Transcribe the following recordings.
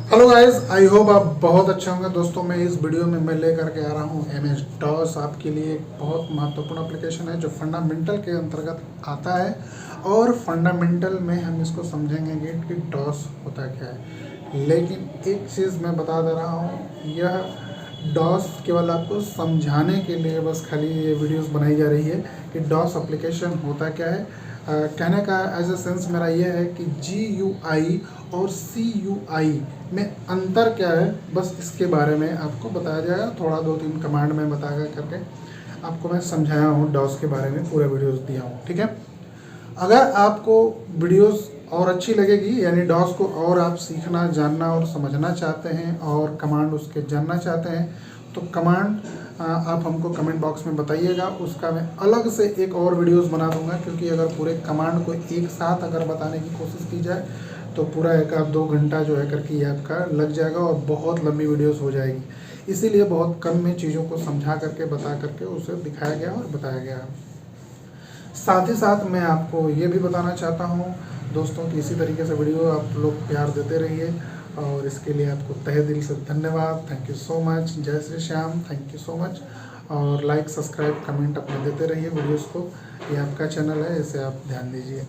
Hello guys, I hope आप बहुत अच्छे होंगे। दोस्तों मैं इस वीडियो में लेकर के आ रहा हूँ एमएस डॉस आपके लिए। एक बहुत महत्वपूर्ण एप्लीकेशन है जो फंडामेंटल के अंतर्गत आता है, और फंडामेंटल में हम इसको समझेंगे कि डॉस होता क्या है। लेकिन एक चीज़ मैं बता दे रहा हूँ, यह डॉस केवल आपको समझाने के लिए बस खाली ये वीडियोस बनाई जा रही है कि डॉस एप्लीकेशन होता क्या है। कहने का एज ए सेंस मेरा ये है कि GUI और CUI में अंतर क्या है, बस इसके बारे में आपको बताया जाएगा। थोड़ा 2-3 कमांड में बताया करके आपको मैं समझाया हूँ, डॉस के बारे में पूरा वीडियोस दिया हूँ, ठीक है। अगर आपको वीडियोस और अच्छी लगेगी, यानी डॉस को और आप सीखना, जानना और समझना चाहते हैं और कमांड उसके जानना चाहते हैं, तो कमांड आप हमको कमेंट बॉक्स में बताइएगा। उसका मैं अलग से एक और वीडियोस बना दूंगा, क्योंकि अगर पूरे कमांड को एक साथ अगर बताने की कोशिश की जाए तो पूरा 1-2 घंटा जो है करके ये आपका लग जाएगा और बहुत लंबी वीडियोस हो जाएगी। इसीलिए बहुत कम में चीज़ों को समझा करके, बता करके उसे दिखाया गया और बताया गया। साथ ही साथ मैं आपको ये भी बताना चाहता हूँ दोस्तों कि इसी तरीके से वीडियो आप लोग प्यार देते रहिए, और इसके लिए आपको तहे दिल से धन्यवाद। Thank you so much. जय Shri Shyam. Thank you so much. और लाइक, सब्सक्राइब, कमेंट अपने देते रहिए वीडियोस को। ये आपका चैनल है, इसे आप ध्यान दीजिए।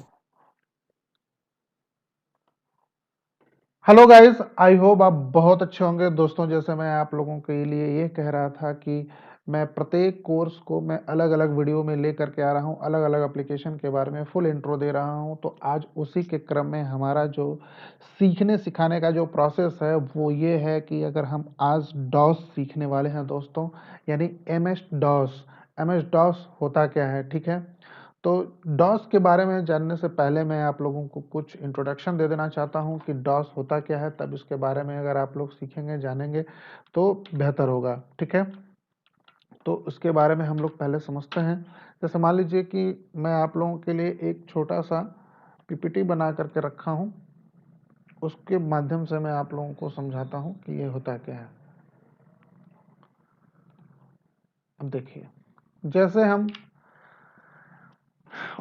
हेलो गाइस, आई होप आप बहुत अच्छे होंगे। दोस्तों जैसे मैं आप लोगों के लिए ये कह रहा था कि मैं प्रत्येक कोर्स को मैं अलग अलग वीडियो में ले करके आ रहा हूँ, अलग अलग एप्लीकेशन के बारे में फुल इंट्रो दे रहा हूँ। तो आज उसी के क्रम में हमारा जो सीखने सिखाने का जो प्रोसेस है वो ये है कि अगर हम आज डॉस सीखने वाले हैं दोस्तों, यानी एम एस डॉस होता क्या है, ठीक है। तो डॉस के बारे में जानने से पहले मैं आप लोगों को कुछ इंट्रोडक्शन दे देना चाहता हूं कि डॉस होता क्या है, तब इसके बारे में अगर आप लोग सीखेंगे, जानेंगे तो बेहतर होगा, ठीक है। तो उसके बारे में हम लोग पहले समझते हैं। जैसे मान लीजिए कि मैं आप लोगों के लिए एक छोटा सा पीपीटी बना करके रखा हूं, उसके माध्यम से मैं आप लोगों को समझाता हूं कि ये होता क्या है। अब देखिए, जैसे हम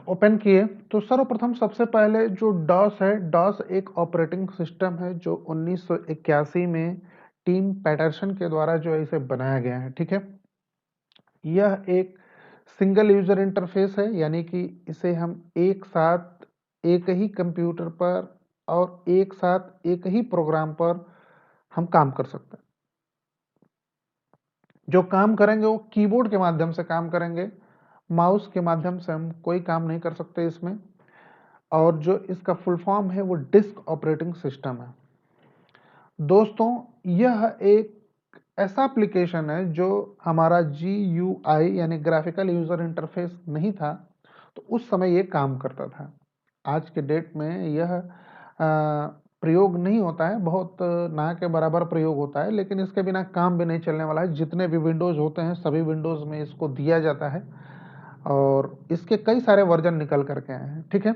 ओपन किए तो सर्वप्रथम सबसे पहले जो डॉस है, डॉस एक ऑपरेटिंग सिस्टम है जो 1981 में टीम पैटरसन के द्वारा जो है इसे बनाया गया है, ठीक है। यह एक सिंगल यूजर इंटरफेस है, यानी कि इसे हम एक साथ एक ही कंप्यूटर पर और एक साथ एक ही प्रोग्राम पर हम काम कर सकते हैं। जो काम करेंगे वो कीबोर्ड के माध्यम से काम करेंगे, माउस के माध्यम से हम कोई काम नहीं कर सकते इसमें। और जो इसका फुल फॉर्म है वो डिस्क ऑपरेटिंग सिस्टम है। दोस्तों यह एक ऐसा एप्लीकेशन है जो हमारा GUI यानी ग्राफिकल यूजर इंटरफेस नहीं था, तो उस समय ये काम करता था। आज के डेट में यह प्रयोग नहीं होता है, बहुत ना के बराबर प्रयोग होता है, लेकिन इसके बिना काम भी नहीं चलने वाला है। जितने भी विंडोज होते हैं सभी विंडोज में इसको दिया जाता है, और इसके कई सारे वर्जन निकल करके आए हैं, ठीक है।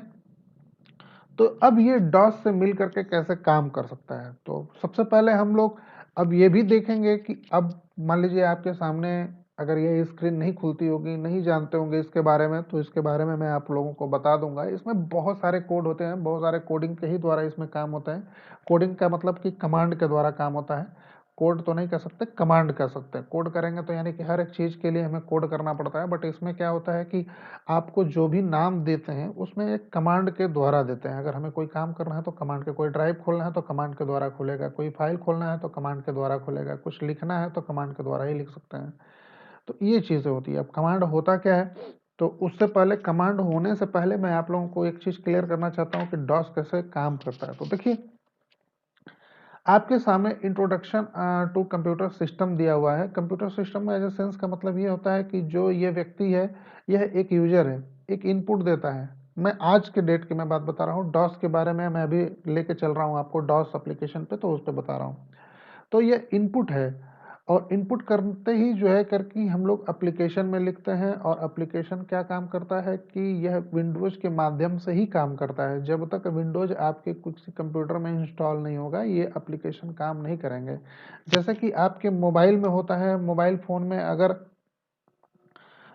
तो अब ये डॉस से मिल करके कैसे काम कर सकता है, तो सबसे पहले हम लोग अब ये भी देखेंगे कि अब मान लीजिए आपके सामने अगर ये स्क्रीन नहीं खुलती होगी, नहीं जानते होंगे इसके बारे में, तो इसके बारे में मैं आप लोगों को बता दूंगा। इसमें बहुत सारे कोड होते हैं, बहुत सारे कोडिंग के ही द्वारा इसमें काम होता है। कोडिंग का मतलब कि कमांड के द्वारा काम होता है। कोड तो नहीं कह सकते, कमांड कह सकते हैं। कोड करेंगे तो यानी कि हर एक चीज़ के लिए हमें कोड करना पड़ता है, बट इसमें क्या होता है कि आपको जो भी नाम देते हैं उसमें एक कमांड के द्वारा देते हैं। अगर हमें कोई काम करना है तो कमांड के, कोई ड्राइव खोलना है तो कमांड के द्वारा खुलेगा, कोई फाइल खोलना है तो कमांड के द्वारा खुलेगा, कुछ लिखना है तो कमांड के द्वारा ही लिख सकते हैं। तो ये चीज़ें होती है। अब कमांड होता क्या है, तो उससे पहले, कमांड होने से पहले मैं आप लोगों को एक चीज़ क्लियर करना चाहता हूँ कि डॉस कैसे काम करता है। तो देखिए, आपके सामने इंट्रोडक्शन टू कंप्यूटर सिस्टम दिया हुआ है। कंप्यूटर सिस्टम में एज ए सेंस का मतलब ये होता है कि जो ये व्यक्ति है, यह एक यूजर है, एक इनपुट देता है। मैं आज के डेट की मैं बात बता रहा हूँ, डॉस के बारे में मैं अभी लेके चल रहा हूँ आपको डॉस एप्लीकेशन पे, तो उस पर बता रहा हूँ। तो ये इनपुट है, और इनपुट करते ही जो है करके हम लोग एप्लीकेशन में लिखते हैं। और एप्लीकेशन क्या काम करता है कि यह विंडोज के माध्यम से ही काम करता है। जब तक विंडोज आपके कुछ कंप्यूटर में इंस्टॉल नहीं होगा, ये एप्लीकेशन काम नहीं करेंगे। जैसे कि आपके मोबाइल में होता है, मोबाइल फ़ोन में अगर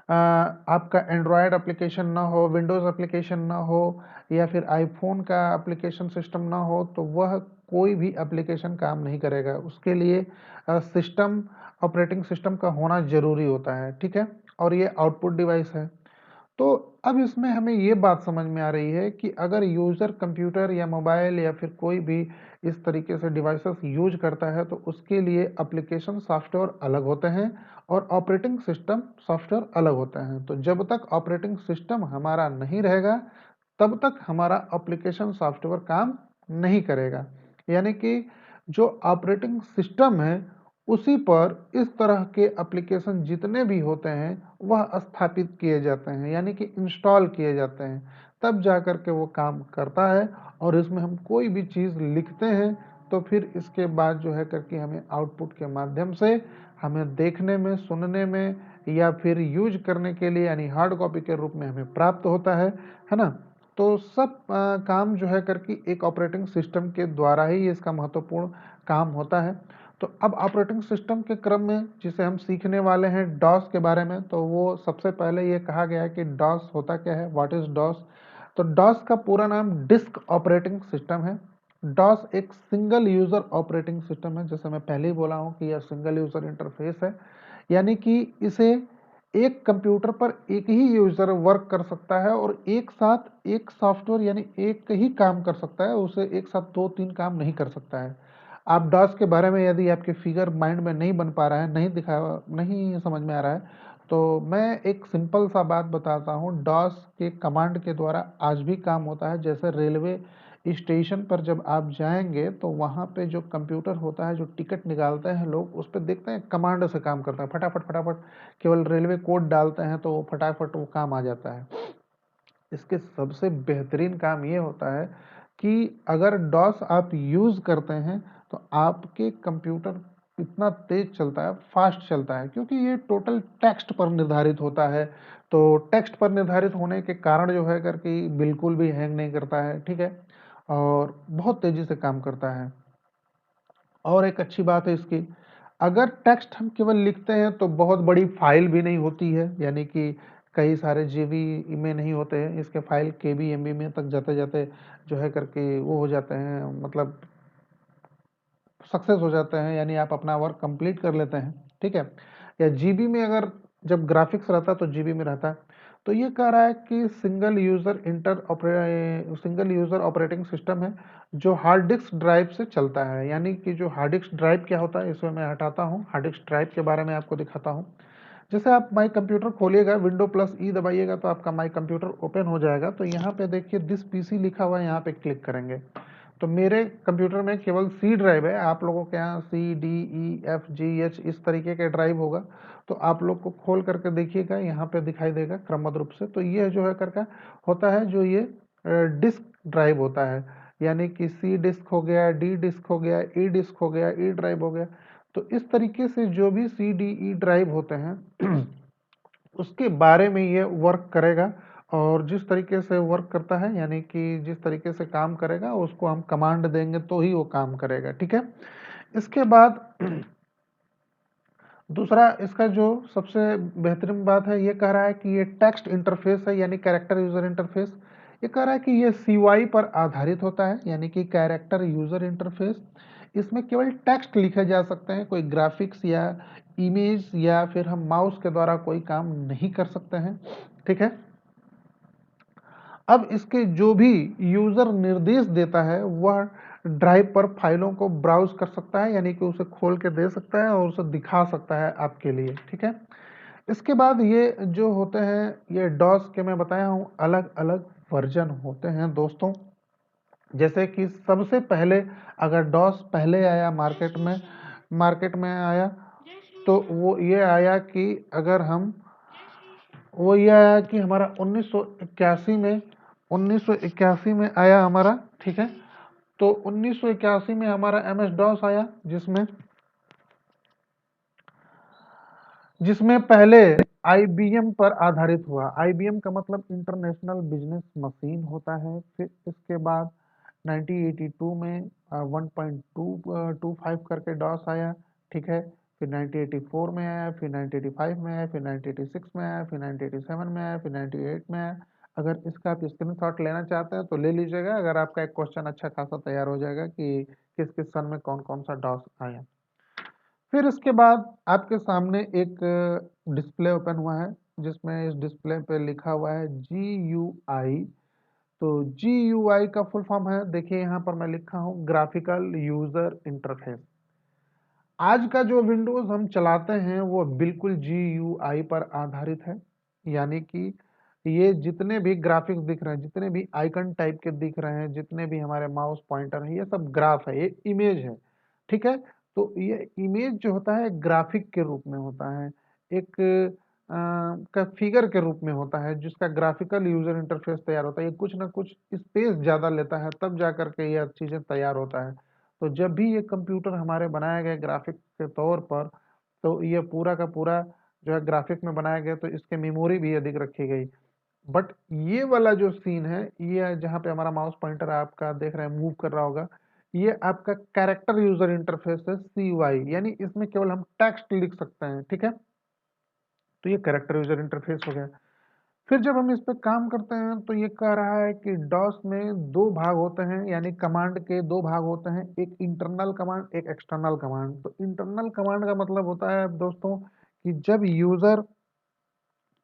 आपका एंड्रॉयड एप्लीकेशन ना हो, विंडोज़ एप्लीकेशन ना हो, या फिर आईफोन का एप्लीकेशन सिस्टम ना हो, तो वह कोई भी एप्लीकेशन काम नहीं करेगा, उसके लिए सिस्टम, ऑपरेटिंग सिस्टम का होना जरूरी होता है, ठीक है। और ये आउटपुट डिवाइस है। तो अब इसमें हमें ये बात समझ में आ रही है कि अगर यूज़र कंप्यूटर या मोबाइल या फिर कोई भी इस तरीके से डिवाइसेस यूज करता है तो उसके लिए एप्लीकेशन सॉफ्टवेयर अलग होते हैं और ऑपरेटिंग सिस्टम सॉफ्टवेयर अलग होते हैं। तो जब तक ऑपरेटिंग सिस्टम हमारा नहीं रहेगा तब तक हमारा एप्लीकेशन सॉफ्टवेयर काम नहीं करेगा। यानी कि जो ऑपरेटिंग सिस्टम है उसी पर इस तरह के एप्लीकेशन जितने भी होते हैं वह स्थापित किए जाते हैं, यानी कि इंस्टॉल किए जाते हैं, तब जाकर के वो काम करता है। और इसमें हम कोई भी चीज़ लिखते हैं तो फिर इसके बाद जो है करके हमें आउटपुट के माध्यम से हमें देखने में, सुनने में या फिर यूज करने के लिए यानी हार्ड कॉपी के रूप में हमें प्राप्त होता है ना। तो सब काम जो है करके एक ऑपरेटिंग सिस्टम के द्वारा ही इसका महत्वपूर्ण काम होता है। तो अब ऑपरेटिंग सिस्टम के क्रम में जिसे हम सीखने वाले हैं डॉस के बारे में, तो वो सबसे पहले ये कहा गया है कि डॉस होता क्या है, व्हाट इज डॉस। तो डॉस का पूरा नाम डिस्क ऑपरेटिंग सिस्टम है। डॉस एक सिंगल यूजर ऑपरेटिंग सिस्टम है, जैसे मैं पहले ही बोला हूँ कि यह सिंगल यूजर इंटरफेस है, यानी कि इसे एक कंप्यूटर पर एक ही यूजर वर्क कर सकता है और एक साथ एक सॉफ्टवेयर यानी एक ही काम कर सकता है, उसे एक साथ दो तीन काम नहीं कर सकता है। आप डॉस के बारे में यदि आपके फिगर माइंड में नहीं बन पा रहा है, नहीं समझ में आ रहा है, तो मैं एक सिंपल सा बात बताता हूँ। डॉस के कमांड के द्वारा आज भी काम होता है। जैसे रेलवे स्टेशन पर जब आप जाएंगे तो वहाँ पे जो कंप्यूटर होता है, जो टिकट निकालते हैं लोग, उस पर देखते हैं कमांड से काम करता है, फटाफट फटाफट केवल रेलवे कोड डालते हैं तो फटाफट वो काम आ जाता है। इसके सबसे बेहतरीन काम ये होता है कि अगर डॉस आप यूज करते हैं तो आपके कंप्यूटर इतना तेज चलता है, फास्ट चलता है, क्योंकि ये टोटल टेक्स्ट पर निर्धारित होता है। तो टेक्स्ट पर निर्धारित होने के कारण जो है करके बिल्कुल भी हैंग नहीं करता है, ठीक है, और बहुत तेजी से काम करता है। और एक अच्छी बात है इसकी, अगर टेक्स्ट हम केवल लिखते हैं तो बहुत बड़ी फाइल भी नहीं होती है, यानी कि कई सारे जीबी में नहीं होते हैं, इसके फाइल केबी एमबी में तक जाते जाते जो है करके वो हो जाते हैं, मतलब सक्सेस हो जाते हैं, यानी आप अपना वर्क कंप्लीट कर लेते हैं, ठीक है। या जीबी में अगर जब ग्राफिक्स रहता है तो जीबी में रहता है। तो ये कह रहा है कि सिंगल यूजर ऑपरेटिंग सिस्टम है जो हार्ड डिस्क ड्राइव से चलता है। यानी कि जो हार्ड डिस्क ड्राइव क्या होता है इसमें मैं हटाता हूँ, हार्ड डिस्क ड्राइव के बारे में आपको दिखाता हूँ। जैसे आप माई कंप्यूटर खोलिएगा, विंडो प्लस ई दबाइएगा तो आपका माई कंप्यूटर ओपन हो जाएगा। तो यहाँ पे देखिए दिस पीसी लिखा हुआ है, यहाँ पे क्लिक करेंगे तो मेरे कंप्यूटर में केवल सी ड्राइव है। आप लोगों के यहाँ C D E F G H इस तरीके के ड्राइव होगा, तो आप लोग को खोल करके देखिएगा, यहाँ पे दिखाई देगा क्रमबद्ध रूप से। तो ये जो है करके होता है, जो ये डिस्क ड्राइव होता है, यानी कि सी डिस्क हो गया, डी डिस्क हो गया, ई डिस्क हो गया, ई ड्राइव हो गया। तो इस तरीके से जो भी सी डी ई ड्राइव होते हैं उसके बारे में ये वर्क करेगा। और जिस तरीके से वर्क करता है, यानी कि जिस तरीके से काम करेगा उसको हम कमांड देंगे तो ही वो काम करेगा, ठीक है। इसके बाद दूसरा इसका जो सबसे बेहतरीन बात है, ये कह रहा है कि ये टेक्स्ट इंटरफेस है, यानी कैरेक्टर यूजर इंटरफेस। ये कह रहा है कि ये सीवाई पर आधारित होता है, यानी कि कैरेक्टर यूजर इंटरफेस। इसमें केवल टेक्स्ट लिखे जा सकते हैं, कोई ग्राफिक्स या इमेज या फिर हम माउस के द्वारा कोई काम नहीं कर सकते हैं, ठीक है। अब इसके जो भी यूजर निर्देश देता है वह ड्राइव पर फाइलों को ब्राउज कर सकता है, यानी कि उसे खोल के दे सकता है और उसे दिखा सकता है आपके लिए, ठीक है। इसके बाद ये जो होते हैं, ये डॉस के मैं बताया हूँ अलग अलग वर्जन होते हैं दोस्तों। जैसे कि सबसे पहले अगर डॉस पहले आया मार्केट में आया, तो वो ये आया कि अगर हम वो ये आया कि हमारा 1981 में आया हमारा, ठीक है। तो 1981 में हमारा एम एस डॉस आया, जिसमें पहले आईबीएम पर आधारित हुआ। आईबीएम का मतलब इंटरनेशनल बिजनेस मशीन होता है। फिर इसके बाद 1982 में 1.225 करके डॉस आया, ठीक है। फिर 1984 में आया, फिर 1985 में आया, फिर 1986 में आया, फिर 1987 में आया, फिर 98 में आया। अगर इसका आप स्क्रीनशॉट लेना चाहते हैं तो ले लीजिएगा, अगर आपका एक क्वेश्चन अच्छा खासा तैयार हो जाएगा कि किस किस सन में कौन कौन सा डॉस आया। फिर इसके बाद आपके सामने एक डिस्प्ले ओपन हुआ है, जिसमें इस डिस्प्ले पे लिखा हुआ है GUI। तो GUI का फुल फॉर्म है, देखिए यहाँ पर मैं लिखा हूँ, ग्राफिकल यूजर इंटरफेस। आज का जो विंडोज हम चलाते हैं वो बिल्कुल GUI पर आधारित है, यानी कि ये जितने भी ग्राफिक्स दिख रहे हैं, जितने भी आइकन टाइप के दिख रहे हैं, जितने भी हमारे माउस पॉइंटर हैं, ये सब ग्राफ है, ये इमेज है। ठीक है, तो ये इमेज जो होता है ग्राफिक के रूप में होता है, एक का फिगर के रूप में होता है, जिसका ग्राफिकल यूजर इंटरफेस तैयार होता है। ये कुछ ना कुछ स्पेस ज़्यादा लेता है, तब जा करके यह चीज़ें तैयार होता है। तो जब भी ये कंप्यूटर हमारे बनाए गए ग्राफिक के तौर पर, तो ये पूरा का पूरा जो है ग्राफिक में बनाया गया, तो इसके मेमोरी भी अधिक रखी गई। बट ये वाला जो सीन है, ये जहाँ पे हमारा माउस पॉइंटर आपका देख रहे हैं मूव कर रहा होगा, ये आपका कैरेक्टर यूजर इंटरफेस है, CUI, यानी इसमें केवल हम टेक्स्ट लिख सकते हैं। ठीक है, तो ये कैरेक्टर यूजर इंटरफेस हो गया। फिर जब हम इस पे काम करते हैं तो ये कह रहा है कि डॉस में दो भाग होते हैं, यानी कमांड के दो भाग होते हैं, एक इंटरनल कमांड, एक एक्सटर्नल कमांड। तो इंटरनल कमांड का मतलब होता है दोस्तों कि जब यूजर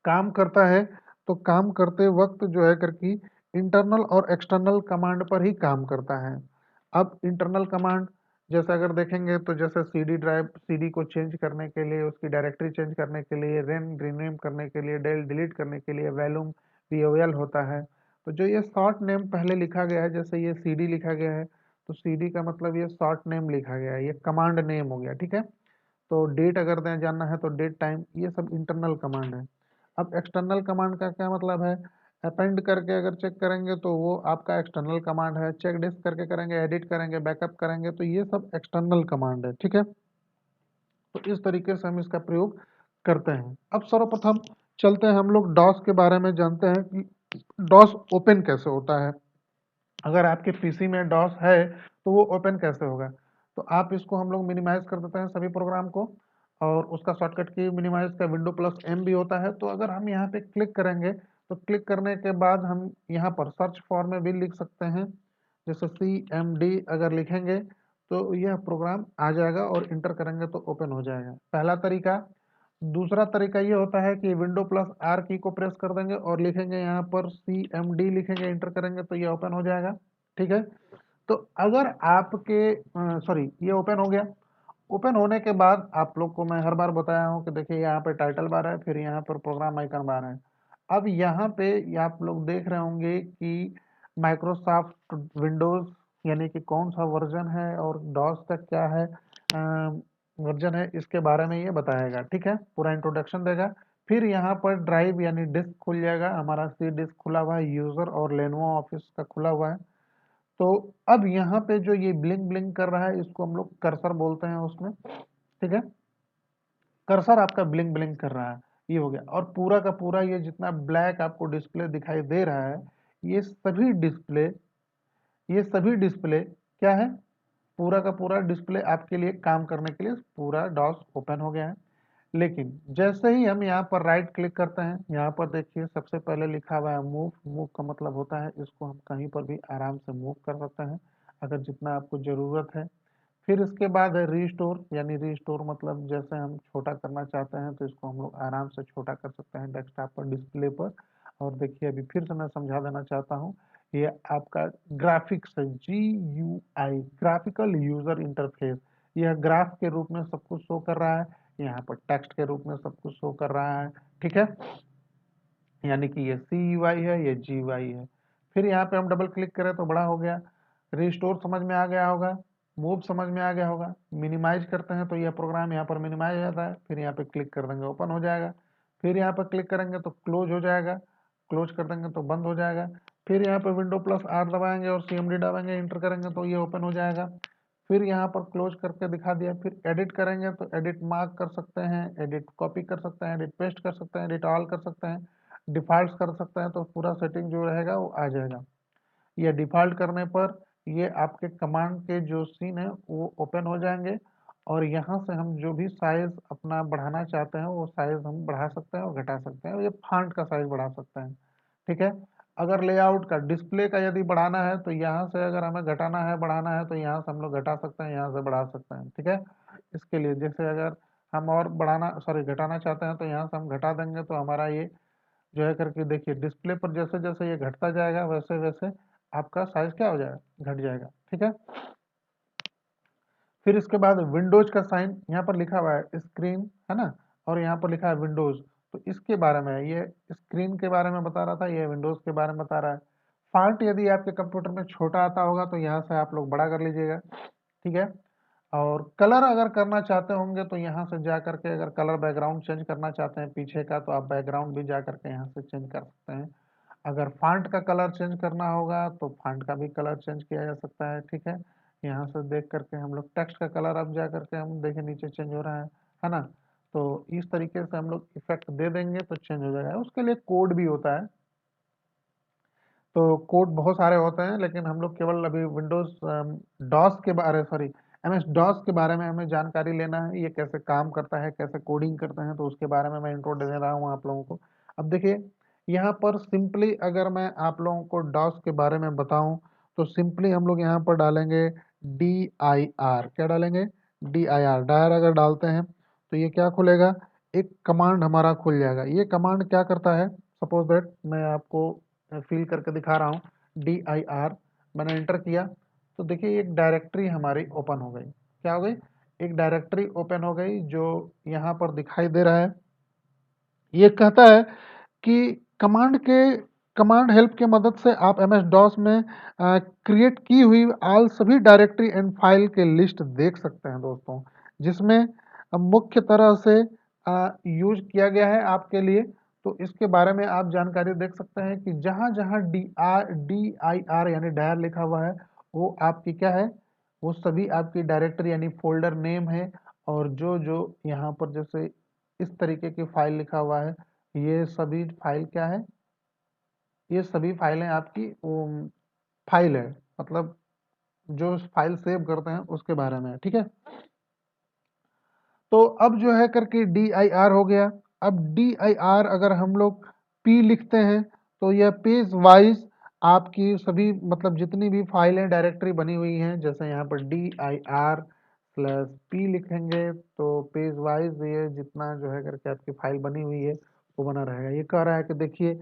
काम करता है तो काम करते वक्त जो है करके इंटरनल और एक्सटर्नल कमांड पर ही काम करता है। अब इंटरनल कमांड जैसे अगर देखेंगे तो जैसे सीडी ड्राइव, सीडी को चेंज करने के लिए, उसकी डायरेक्टरी चेंज करने के लिए, रेन रीनेम करने के लिए, डेल डिलीट करने के लिए वैल्यूम VOL होता है। तो जो ये शॉर्ट नेम पहले लिखा गया है, जैसे ये CD लिखा गया है, तो CD का मतलब ये शॉर्ट नेम लिखा गया है, ये कमांड नेम हो गया। ठीक है, तो डेट अगर दें जानना है तो डेट टाइम, ये सब इंटरनल कमांड है। अब एक्सटर्नल कमांड का क्या मतलब है, अपेंड करके अगर चेक करेंगे तो वो आपका एक्सटर्नल कमांड है, चेक डिस्क करके करेंगे, एडिट करेंगे, बैकअप करेंगे, तो ये सब एक्सटर्नल कमांड है। ठीक है, तो इस तरीके से हम इसका प्रयोग करते हैं। अब सर्वप्रथम चलते हैं हम लोग डॉस के बारे में जानते हैं कि डॉस ओपन कैसे होता है। अगर आपके पीसी में डॉस है तो वो ओपन कैसे होगा, तो आप इसको हम लोग मिनिमाइज कर देते हैं सभी प्रोग्राम को, और उसका शॉर्टकट की मिनिमाइज का Window+M भी होता है। तो अगर हम यहाँ पे क्लिक करेंगे तो क्लिक करने के बाद हम यहाँ पर सर्च फॉर में भी लिख सकते हैं, जैसे CMD अगर लिखेंगे तो यह प्रोग्राम आ जाएगा, और इंटर करेंगे तो ओपन हो जाएगा, पहला तरीका। दूसरा तरीका ये होता है कि Window+R की को प्रेस कर देंगे और लिखेंगे यहाँ पर CMD, लिखेंगे, इंटर करेंगे तो ये ओपन हो जाएगा। ठीक है, तो अगर आपके सॉरी, ये ओपन हो गया। ओपन होने के बाद आप लोग को मैं हर बार बताया हूँ कि देखिए यहाँ पे टाइटल बार है, फिर यहाँ पर प्रोग्राम आइकन बार है। अब यहाँ पे ये आप लोग देख रहे होंगे कि माइक्रोसॉफ्ट विंडोज यानी कि कौन सा वर्जन है और डॉस का क्या है वर्जन है, इसके बारे में ये बताएगा। ठीक है, पूरा इंट्रोडक्शन देगा। फिर यहाँ पर ड्राइव यानी डिस्क खुल जाएगा, हमारा सी डिस्क खुला हुआ है, यूजर और लेनोवो ऑफिस का खुला हुआ है। तो अब यहाँ पे जो ये ब्लिंक ब्लिंक कर रहा है, इसको हम लोग कर्सर बोलते हैं उसमें। ठीक है, कर्सर आपका ब्लिंक ब्लिंक कर रहा है, ये हो गया। और पूरा का पूरा ये जितना ब्लैक आपको डिस्प्ले दिखाई दे रहा है, ये सभी डिस्प्ले, ये सभी डिस्प्ले क्या है, पूरा का पूरा डिस्प्ले आपके लिए काम करने के लिए पूरा डॉस ओपन हो गया है। लेकिन जैसे ही हम यहाँ पर राइट क्लिक करते हैं, यहाँ पर देखिए सबसे पहले लिखा हुआ है मूव। मूव का मतलब होता है इसको हम कहीं पर भी आराम से मूव कर सकते हैं, अगर जितना आपको ज़रूरत है। फिर इसके बाद है रीस्टोर, यानी रीस्टोर मतलब जैसे हम छोटा करना चाहते हैं तो इसको हम लोग आराम से छोटा कर सकते हैं डेस्कटॉप पर, डिस्प्ले पर। और देखिए अभी फिर से मैं समझा देना चाहता हूँ, ये आपका ग्राफिक्स है, GUI, ग्राफिकल यूजर इंटरफेस। यह ग्राफ के रूप में सब कुछ शो कर रहा है, यहाँ पर टेक्स्ट के रूप में सब कुछ शो कर रहा है। ठीक है, यानी कि ये CUI है, ये GUI है। फिर यहाँ पे हम डबल क्लिक करें तो बड़ा हो गया। रिस्टोर समझ में आ गया होगा, मूव समझ में आ गया होगा। मिनिमाइज करते हैं तो यह प्रोग्राम यहाँ पर मिनिमाइज हो जाता है, फिर यहाँ पे क्लिक कर देंगे ओपन हो जाएगा। फिर यहाँ पर क्लिक करेंगे तो क्लोज हो जाएगा, क्लोज कर देंगे तो बंद हो जाएगा। फिर यहाँ पे Window+R दबाएंगे और CMD दबाएंगे, इंटर करेंगे तो ये ओपन हो जाएगा। फिर यहाँ पर क्लोज करके दिखा दिया। फिर एडिट करेंगे तो एडिट मार्क कर सकते हैं, एडिट कॉपी कर सकते हैं, एडिट पेस्ट कर सकते हैं, एडिट ऑल कर सकते हैं, डिफ़ॉल्ट कर सकते हैं, तो पूरा सेटिंग जो रहेगा वो आ जाएगा। ये डिफ़ॉल्ट करने पर ये आपके कमांड के जो सीन है वो ओपन हो जाएंगे, और यहाँ से हम जो भी साइज़ अपना बढ़ाना चाहते हैं वो साइज़ हम बढ़ा सकते हैं और घटा सकते हैं, ये फॉन्ट का साइज़ बढ़ा सकते हैं। ठीक है, अगर लेआउट का डिस्प्ले का यदि बढ़ाना है तो यहाँ से, अगर हमें घटाना है बढ़ाना है तो यहाँ से हम लोग घटा सकते हैं, यहाँ से बढ़ा सकते हैं, ठीक है। इसके लिए जैसे अगर हम और बढ़ाना सॉरी घटाना चाहते हैं तो यहाँ से हम घटा देंगे, तो हमारा ये जो है करके देखिए डिस्प्ले पर जैसे जैसे ये घटता जाएगा वैसे वैसे आपका साइज क्या हो जाएगा, घट जाएगा, ठीक है। फिर इसके बाद विंडोज का साइन यहाँ पर लिखा हुआ है स्क्रीन, है ना, और यहाँ पर लिखा है विंडोज, तो इसके बारे में है, ये स्क्रीन के बारे में बता रहा था, ये विंडोज के बारे में बता रहा है। फॉन्ट यदि आपके कंप्यूटर में छोटा आता होगा तो यहाँ से आप लोग बड़ा कर लीजिएगा, ठीक है। और कलर अगर करना चाहते होंगे तो यहाँ से जा करके, अगर कलर बैकग्राउंड चेंज करना चाहते हैं पीछे का, तो आप बैकग्राउंड भी जा करके यहाँ से चेंज कर सकते हैं। अगर फॉन्ट का कलर चेंज करना होगा तो फॉन्ट का भी कलर चेंज किया जा सकता है, ठीक है। यहाँ से देख करके हम लोग टेक्स्ट का कलर अब जा करके हम देखें नीचे चेंज हो रहा है ना। तो इस तरीके से हम लोग इफेक्ट दे देंगे तो चेंज हो जाएगा। उसके लिए कोड भी होता है, तो कोड बहुत सारे होते हैं, लेकिन हम लोग केवल अभी विंडोज डॉस के बारे सॉरी MS डॉस के बारे में हमें जानकारी लेना है, ये कैसे काम करता है, कैसे कोडिंग करते हैं, तो उसके बारे में मैं इंट्रो दे रहा हूँ आप लोगों को। अब देखिए यहाँ पर सिंपली अगर मैं आप लोगों को डॉस के बारे में बताऊं तो सिंपली हम लोग यहाँ पर डालेंगे DIR, क्या डालेंगे, DIR, डायर अगर डालते हैं तो ये क्या खुलेगा, एक कमांड हमारा खुल जाएगा। ये कमांड क्या करता है, सपोज दैट मैं आपको फिल करके दिखा रहा हूँ, DIR मैंने एंटर किया तो देखिए एक डायरेक्टरी हमारी ओपन हो गई, क्या हो गई, एक डायरेक्टरी ओपन हो गई जो यहाँ पर दिखाई दे रहा है। ये कहता है कि कमांड हेल्प के मदद से आप MS DOS में क्रिएट की हुई ऑल सभी डायरेक्टरी एंड फाइल के लिस्ट देख सकते हैं दोस्तों, जिसमें मुख्य तरह से यूज किया गया है आपके लिए। तो इसके बारे में आप जानकारी देख सकते हैं कि जहाँ जहाँ DIR यानी डायर लिखा हुआ है वो आपकी क्या है, वो सभी आपकी डायरेक्टरी यानी फोल्डर नेम है। और जो जो यहाँ पर जैसे इस तरीके की फाइल लिखा हुआ है, ये सभी फाइल क्या है, ये सभी फाइलें आपकी फाइल है, मतलब जो फाइल सेव करते हैं उसके बारे में है, ठीक है। तो अब जो है करके DIR हो गया। अब DIR अगर हम लोग P लिखते हैं तो यह पेज वाइज आपकी सभी मतलब जितनी भी फाइलें डायरेक्टरी बनी हुई हैं, जैसे यहाँ पर DIR/P लिखेंगे तो पेज वाइज ये जितना जो है करके आपकी फाइल बनी हुई है वो बना रहेगा। ये कह रहा है कि देखिए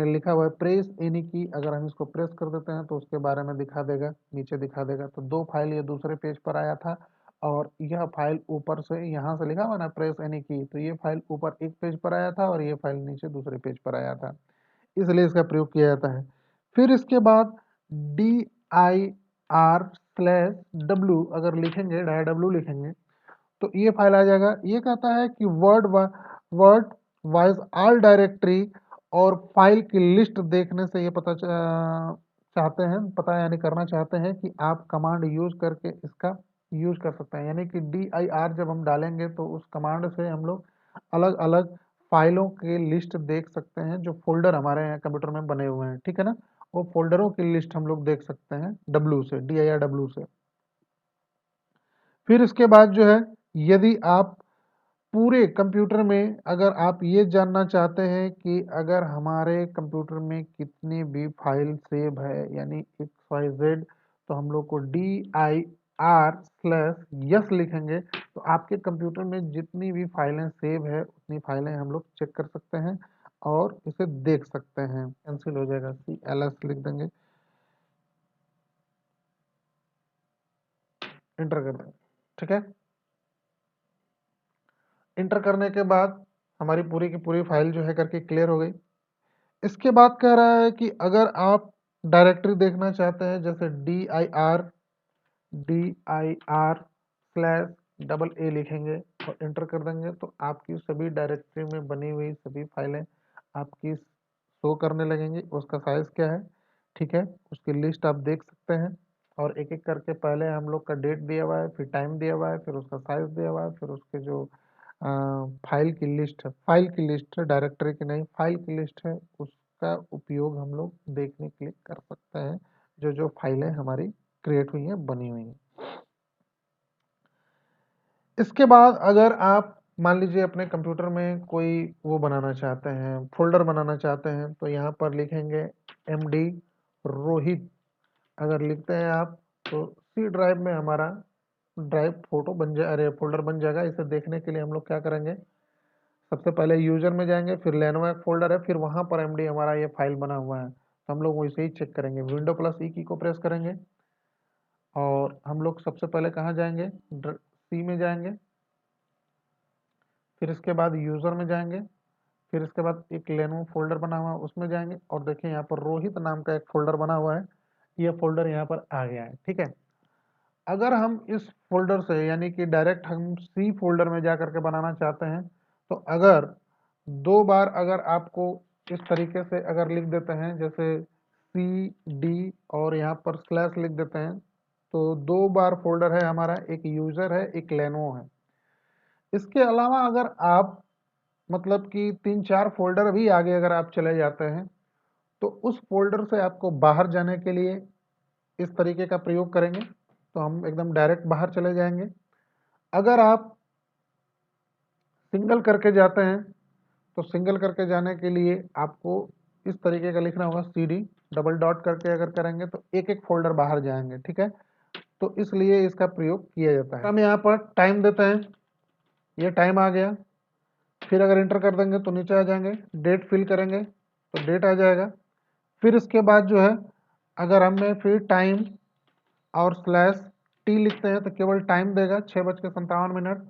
लिखा हुआ है प्रेस एनी की, अगर हम इसको प्रेस कर देते हैं तो उसके बारे में दिखा देगा, नीचे दिखा देगा। तो दो फाइल ये दूसरे पेज पर आया था और यह फाइल ऊपर से यहाँ से लिखा हुआ ना प्रेस एनी की, तो ये फाइल ऊपर एक पेज पर आया था और ये फाइल नीचे दूसरे पेज पर आया था, इसलिए इसका प्रयोग किया जाता है। फिर इसके बाद DIR/W अगर लिखेंगे, DIR/W लिखेंगे तो ये फाइल आ जाएगा। ये कहता है कि वर्ड वाइज ऑल डायरेक्टरी और फाइल की लिस्ट देखने से ये चाहते हैं, पता यानी करना चाहते हैं कि आप कमांड यूज करके इसका यूज कर सकते हैं। यानी कि DIR जब हम डालेंगे तो उस कमांड से हम लोग अलग अलग फाइलों की लिस्ट देख सकते हैं, जो फोल्डर हमारे यहाँ कंप्यूटर में बने हुए हैं, ठीक है ना। वो फोल्डरों की लिस्ट हम लोग देख सकते हैं W से, DIR/W से। फिर इसके बाद जो है यदि आप पूरे कंप्यूटर में अगर आप ये जानना चाहते हैं कि अगर हमारे कंप्यूटर में कितनी भी फाइल सेव है यानी XYZ, तो हम लोग को DIR/यस लिखेंगे तो आपके कंप्यूटर में जितनी भी फाइलें सेव है उतनी फाइलें हम लोग चेक कर सकते हैं और इसे देख सकते हैं। कैंसिल हो जाएगा, CLS लिख देंगे, इंटर कर देंगे, ठीक है। इंटर करने के बाद हमारी पूरी की पूरी फाइल जो है करके क्लियर हो गई। इसके बाद कह रहा है कि अगर आप डायरेक्टरी देखना चाहते हैं जैसे DIR/AA लिखेंगे और इंटर कर देंगे तो आपकी सभी डायरेक्टरी में बनी हुई सभी फाइलें आपकी शो करने लगेंगी। उसका साइज क्या है, ठीक है, उसकी लिस्ट आप देख सकते हैं। और एक एक करके पहले हम लोग का डेट दिया हुआ है, फिर टाइम दिया हुआ है, फिर उसका साइज दिया हुआ है, फिर उसके जो फाइल की लिस्ट है, फाइल की लिस्ट है, डायरेक्टरी की नहीं, फाइल की लिस्ट है, उसका उपयोग हम लोग देखने के लिए कर सकते हैं, जो जो फाइलें हमारी क्रिएट हुई हैं, बनी हुई हैं। इसके बाद अगर आप मान लीजिए अपने कंप्यूटर में कोई वो बनाना चाहते हैं, फोल्डर बनाना चाहते हैं, तो यहाँ पर लिखेंगे MD रोहित अगर लिखते हैं आप तो सी ड्राइव में हमारा ड्राइव फोटो बन जाए, अरे फोल्डर बन जाएगा। इसे देखने के लिए हम लोग क्या करेंगे, सबसे पहले यूजर में जाएंगे, फिर लेनोवो एक फोल्डर है, फिर वहां पर MD हमारा ये फाइल बना हुआ है, तो हम लोग वैसे ही चेक करेंगे। विंडो प्लस ई की को प्रेस करेंगे और हम लोग सबसे पहले कहाँ जाएंगे, सी में जाएंगे, फिर इसके बाद यूजर में जाएंगे, फिर इसके बाद एक लेनोवो फोल्डर बना हुआ है उसमें जाएंगे और देखिए यहाँ पर रोहित नाम का एक फोल्डर बना हुआ है, ये फोल्डर यहाँ पर आ गया है। ठीक है, अगर हम इस फोल्डर से यानी कि डायरेक्ट हम सी फोल्डर में जा करके बनाना चाहते हैं, तो अगर दो बार अगर आपको इस तरीके से अगर लिख देते हैं, जैसे CD और यहाँ पर स्लैश लिख देते हैं, तो दो बार फोल्डर है हमारा, एक यूजर है एक लेनोवो है। इसके अलावा अगर आप मतलब कि 3-4 फोल्डर भी आगे अगर आप चले जाते हैं, तो उस फोल्डर से आपको बाहर जाने के लिए इस तरीके का प्रयोग करेंगे, तो हम एकदम डायरेक्ट बाहर चले जाएंगे। अगर आप सिंगल करके जाते हैं, तो सिंगल करके जाने के लिए आपको इस तरीके का लिखना होगा, CD डबल डॉट करके अगर करेंगे तो एक एक फोल्डर बाहर जाएंगे। ठीक है, तो इसलिए इसका प्रयोग किया जाता है। हम यहाँ पर टाइम देते हैं, ये टाइम आ गया, फिर अगर इंटर कर देंगे तो नीचे आ जाएंगे, डेट फिल करेंगे तो डेट आ जाएगा। फिर इसके बाद जो है अगर हमें फिर टाइम और स्लैश T लिखते हैं तो केवल टाइम देगा 6:57।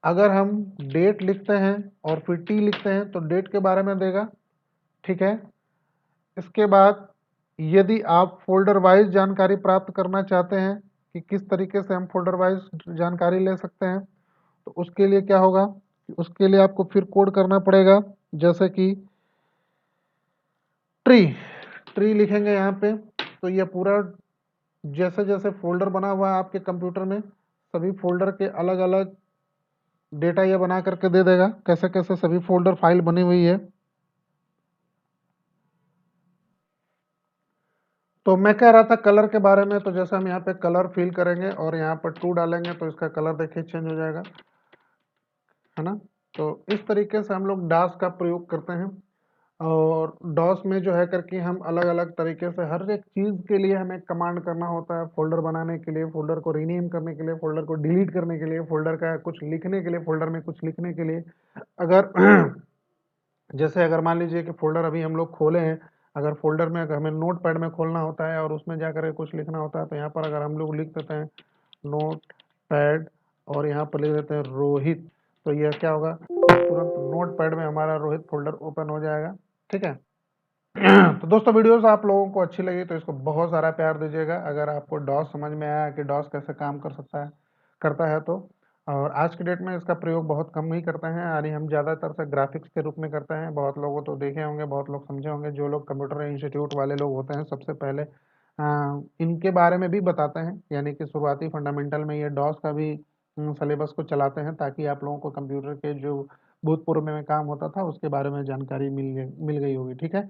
अगर हम डेट लिखते हैं और फिर T लिखते हैं तो डेट के बारे में देगा। ठीक है, इसके बाद यदि आप फोल्डर वाइज जानकारी प्राप्त करना चाहते हैं कि किस तरीके से हम फोल्डर वाइज जानकारी ले सकते हैं, तो उसके लिए क्या होगा, उसके लिए आपको फिर कोड करना पड़ेगा, जैसे कि ट्री ट्री लिखेंगे यहाँ पे, तो ये पूरा जैसे जैसे फोल्डर बना हुआ है आपके कंप्यूटर में, सभी फोल्डर के अलग अलग डेटा ये बना करके दे देगा, कैसे कैसे सभी फोल्डर फाइल बनी हुई है। तो मैं कह रहा था कलर के बारे में, तो जैसे हम यहाँ पे कलर फिल करेंगे और यहाँ पर 2 डालेंगे तो इसका कलर देखिए चेंज हो जाएगा, है ना। तो इस तरीके से हम लोग डॉस का प्रयोग करते हैं, और डॉस में जो है करके हम अलग अलग तरीके से हर एक चीज़ के लिए हमें कमांड करना होता है, फोल्डर बनाने के लिए, फोल्डर को रीनेम करने के लिए, फोल्डर को डिलीट करने के लिए, फोल्डर का कुछ लिखने के लिए, फोल्डर में कुछ लिखने के लिए। अगर जैसे अगर मान लीजिए कि फोल्डर अभी हम लोग खोले हैं, अगर फोल्डर में अगर हमें नोट पैड में खोलना होता है और उसमें जा करके कुछ लिखना होता है, तो यहाँ पर अगर हम लोग लिख देते हैं नोट पैड और यहाँ पर लिख देते हैं रोहित, तो यह क्या होगा, तुरंत नोट पैड में हमारा रोहित फोल्डर ओपन हो जाएगा। ठीक है, तो दोस्तों वीडियोस आप लोगों को अच्छी लगी तो इसको बहुत सारा प्यार दीजिएगा। अगर आपको डॉस समझ में आया कि डॉस कैसे काम कर सकता है, करता है तो, और आज की डेट में इसका प्रयोग बहुत कम ही करते हैं, यानी हम ज़्यादातर से ग्राफिक्स के रूप में करते हैं। बहुत लोगों तो देखे होंगे, बहुत लोग समझे होंगे, जो लोग कंप्यूटर इंस्टीट्यूट वाले लोग होते हैं सबसे पहले इनके बारे में भी बताते हैं, यानी कि शुरुआती फंडामेंटल में ये डॉस का भी सिलेबस को चलाते हैं, ताकि आप लोगों को कंप्यूटर के जो भूतपूर्व में काम होता था उसके बारे में जानकारी मिल गई होगी। ठीक है,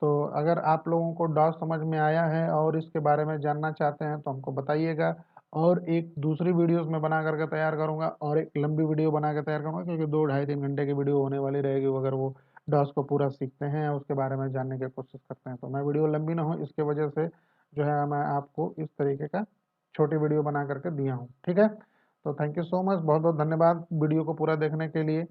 तो अगर आप लोगों को डॉस समझ में आया है और इसके बारे में जानना चाहते हैं तो हमको बताइएगा, और एक दूसरी वीडियोस में बना करके तैयार करूंगा, और एक लंबी वीडियो बना के तैयार करूंगा, क्योंकि 2 ढाई 3 घंटे की वीडियो होने वाली रहेगी अगर वो डॉस को पूरा सीखते हैं और उसके बारे में जानने की कोशिश करते हैं। तो मैं वीडियो लंबी ना हो इसके वजह से जो है मैं आपको इस तरीके का छोटी वीडियो बना करके दिया हूँ। ठीक है, तो थैंक यू सो मच, बहुत बहुत धन्यवाद वीडियो को पूरा देखने के लिए।